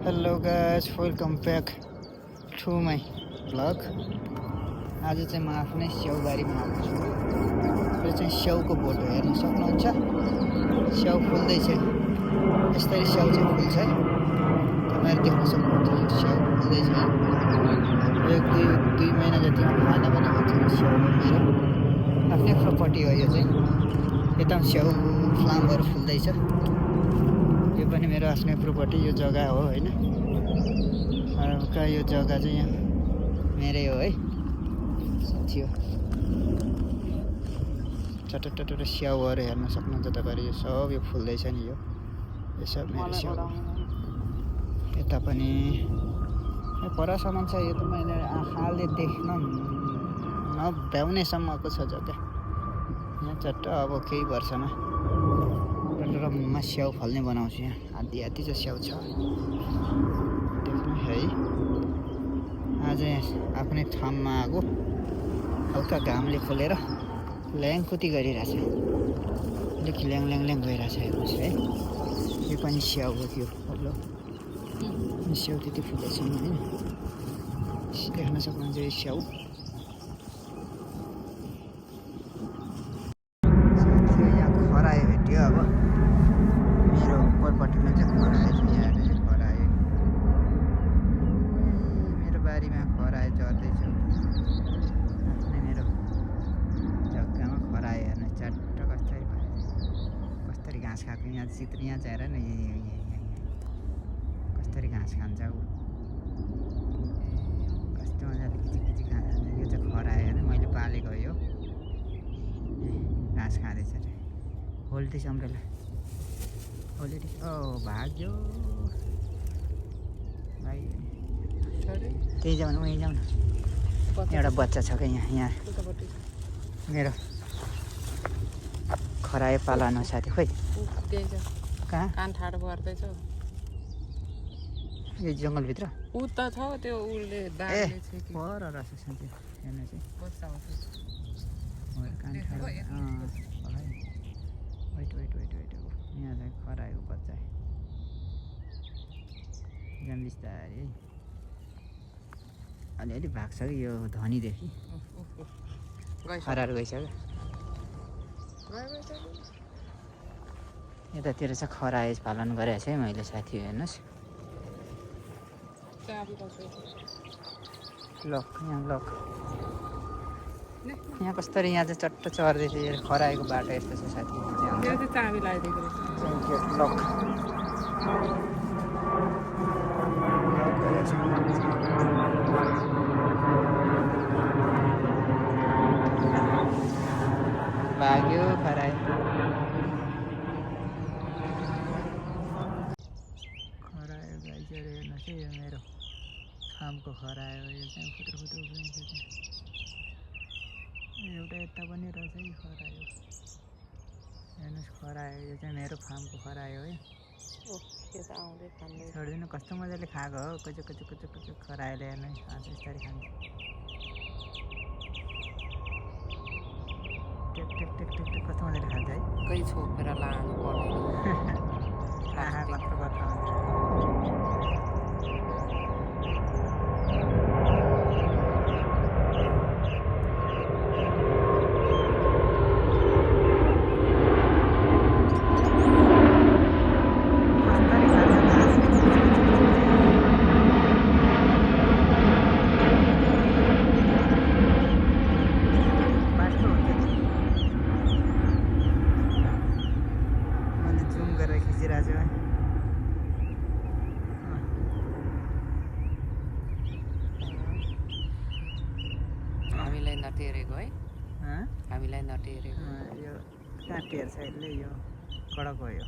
Hello guys, welcome back to my vlog. आज चाहिँ म आफ्नै स्याउबारीमा आएको छु। यो चाहिँ स्याउको बोट हो, हेर्न सक्नुहुन्छ। स्याउ फुल्दैछ, यसरी स्याउ चाहिँ फुल्छ है। तपाईँहरू देख्न सक्नुहुन्छ, यो स्याउ फुल्दैछ। एक दुई महिना जतिमा खाना पनि हुन्छ। स्याउ हो, मेरो आफ्नै प्रोपर्टी हो यो चाहिँ। यता स्याउ फ्लामहरू फुल्दैछ। यो पनि मेरो आफ्नै प्रोपर्टी, यो जग्गा हो हैन। यो जग्गा चाहिँ यहाँ मेरै हो है साथी हो। टटटट स्याउहरू हेर्न सक्नुहुन्छ तपाईँहरू। यो सब यो फुल्दैछ नि, यो सब मेरो स्याउ। यता पनि परसम्म छ, यो त मैले आँखाले देख्न नभ्याउनेसम्मको छ जग्गा यहाँ। चट्ट अब केही वर्षमा टटटटमा स्याउ फल्ने बनाउँछु। यहाँ आधी चाहिँ स्याउ छ, देख्नु है। आज आफ्नै ठाउँमा आएको, हल्का घामले खोलेर ल्याङकुती गरिरहेछ, अलिक ल्याङ गइरहेछ हेर्नुहोस् है। यो पनि स्याउ हो त्यो फल्लो स्याउ, त्यति फुलेको छैन होइन, देख्न सक्नुहुन्छ यो स्याउ। यहाँ खरायो भेट्यो, अब मेरो प्रोपर्टीमा चाहिँ खरायो छ। यहाँ खरायो, मेरो बारीमा खरायो चढ्दैछ। आफ्नै मेरो जग्गामा खरायो, हेर्नु चट्ट कसरी घाँस खाएको। यहाँ चित्र यहाँ चाहिँ हेर न, कसरी घाँस खान्छ ऊ, कस्तो मजाले किचिक घाँस खान्छ। यो चाहिँ खरायो हेर्नु, मैले पालेको हो यो। घाँस खाँदैछ अरे, होल्टेज अम्ब्रेला अलरेडी। भाग्यो भाइ, त्यही जाउँ न, उहीँ जाउँ न। एउटा बच्चा छ क्या यहाँ मेरो खरायो पालानो साथी। खोइ कहाँ कान ठाडो पर्दैछ, यो जङ्गलभित्र ऊ त छ त्यो उसले पर रहेछ साथी। हेर्नु चाहिँ कान ठाडो। वेट यहाँ चाहिँ खरायो बच्चा जाम बिस्तारै है। अलिअलि भाग्छ कि यो धनीदेखि खराएर गइसक्यो। यतातिर चाहिँ खरायो पालन गरेको छ है मैले साथी, हेर्नुहोस्। लक यहाँ कस्तरी, यहाँ चाहिँ चट्ट चढ्दै थियो। खरायोको बाटो यस्तो छ साथी। चाबी लगाइदिएको लक भाग्यो खरायो। गाइस हेर्नुहोस् है, यो मेरो फार्मको खरायो। यो चाहिँ फुटर उब्रिन्छ। एउटा यता पनि रहेछ है खरायो, हेर्नुहोस् खरायो। यो चाहिँ मेरो फार्मको खरायो है। छोडिदिनु, कस्तो मजाले खाएको हो। कुचुक खरायोले, हेर्नु यस्तरी खान्छ। टेक कस्तो मजाले खान्छ है। कोही छोपेर लानु पर्दैन। आँखा कत्रो हुन्छ। हामीलाई नटेरेको है, हामीलाई नटेरेको। यो कहाँ टेर्छ यसले, यो कडक हो यो।